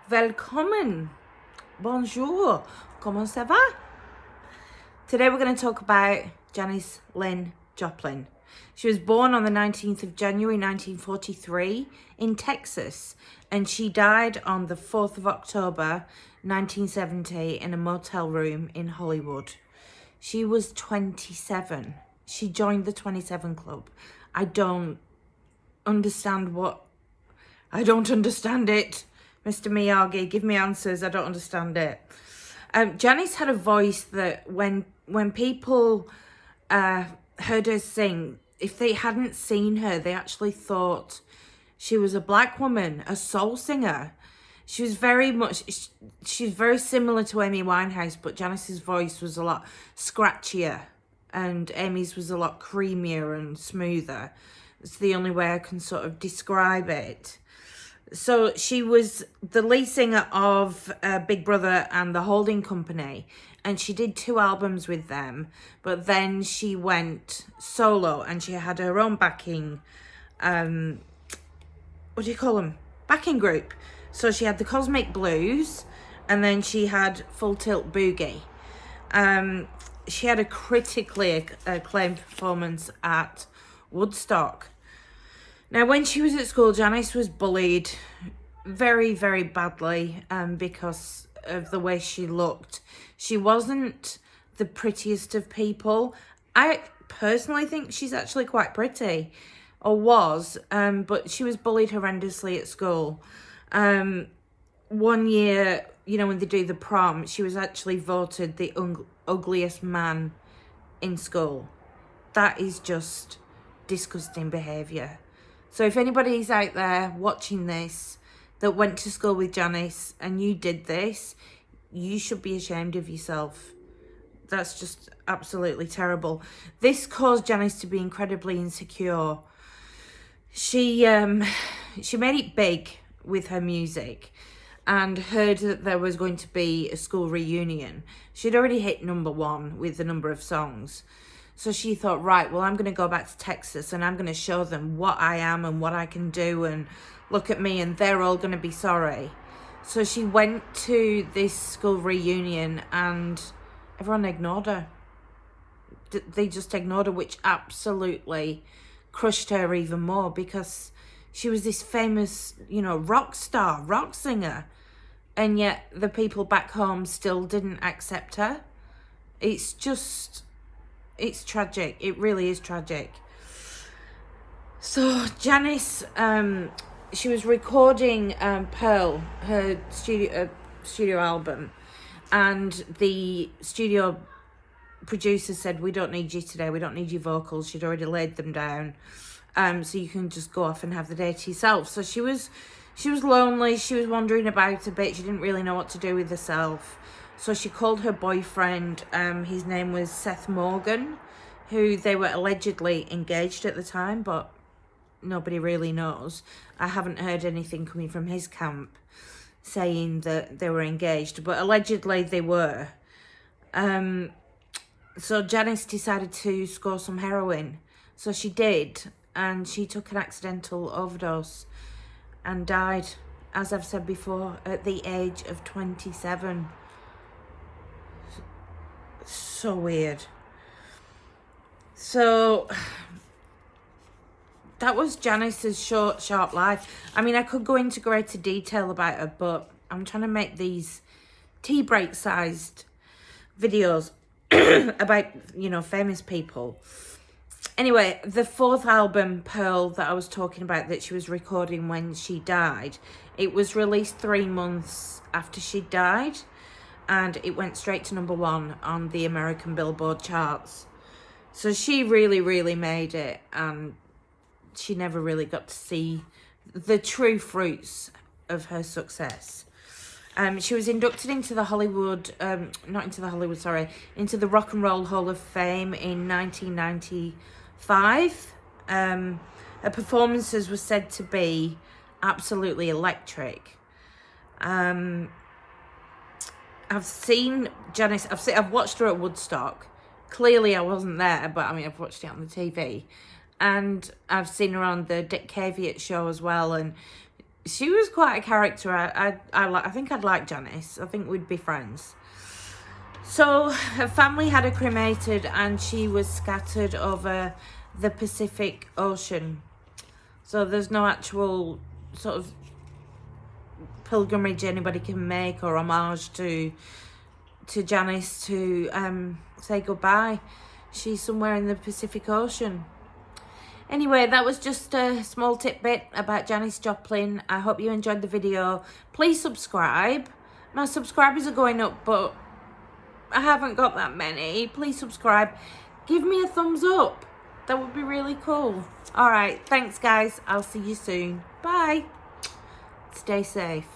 Willkommen. Bonjour. Comment ça va? Today we're going to talk about Janis Joplin. She was born on the 19th of January 1943 in Texas, and she died on the 4th of October 1970 in a motel room in Hollywood. She was 27. She joined the 27 Club. I don't understand it. Mr. Miyagi, give me answers. I don't understand it. Janis had a voice that when people heard her sing, if they hadn't seen her, they actually thought she was a black woman, a soul singer. She's very similar to Amy Winehouse, but Janis's voice was a lot scratchier and Amy's was a lot creamier and smoother. It's the only way I can sort of describe it. So she was the lead singer of Big Brother and the Holding Company, and she did 2 albums with them, but then she went solo and she had her own backing, what do you call them? Backing group. So she had the Cosmic Blues, and then she had Full Tilt Boogie. She had a critically acclaimed performance at Woodstock. Now, when she was at school, Janis was bullied very, very badly because of the way she looked. She wasn't the prettiest of people. I personally think she's actually quite pretty, or was, but she was bullied horrendously at school. One year, when they do the prom, she was actually voted the ugliest man in school. That is just disgusting behaviour. So if anybody's out there watching this that went to school with Janis and you did this, you should be ashamed of yourself. That's just absolutely terrible. This caused Janis to be incredibly insecure. She made it big with her music and heard that there was going to be a school reunion. She'd already hit #1 with a number of songs. So she thought, right, well, I'm going to go back to Texas and I'm going to show them what I am and what I can do, and look at me, and they're all going to be sorry. So she went to this school reunion and everyone ignored her. They just ignored her, which absolutely crushed her even more, because she was this famous, rock star, rock singer, and yet the people back home still didn't accept her. It's tragic. It really is tragic. So Janis, she was recording Pearl, her studio album, and the studio producer said, "We don't need you today. We don't need your vocals." She'd already laid them down, so you can just go off and have the day to yourself. So she was lonely. She was wandering about a bit. She didn't really know what to do with herself. So she called her boyfriend, his name was Seth Morgan, who they were allegedly engaged at the time, but nobody really knows. I haven't heard anything coming from his camp saying that they were engaged, but allegedly they were. So Janis decided to score some heroin. So she did, and she took an accidental overdose and died, as I've said before, at the age of 27. So weird. So that was Janis's short, sharp life. I mean, I could go into greater detail about her, but I'm trying to make these tea break sized videos about, famous people. Anyway, the 4th album, Pearl, that I was talking about, that she was recording when she died, it was released 3 months after she died, and it went straight to #1 on the American Billboard charts. So she really, really made it, and she never really got to see the true fruits of her success. She was inducted into the into the Rock and Roll Hall of Fame in 1995. Her performances were said to be absolutely electric. I've seen Janis. I've watched her at Woodstock. Clearly, I wasn't there, but I've watched it on the TV, and I've seen her on the Dick Caveat show as well. And she was quite a character. I think I'd like Janis. I think we'd be friends. So her family had her cremated and she was scattered over the Pacific Ocean. So there's no actual sort of pilgrimage anybody can make or homage to Janis to say goodbye. She's somewhere in the Pacific Ocean. Anyway, that was just a small tidbit about Janis Joplin. I hope you enjoyed the video. Please subscribe. My subscribers are going up, but I haven't got that many. Please subscribe. Give me a thumbs up. That would be really cool. All right. Thanks, guys. I'll see you soon. Bye. Stay safe.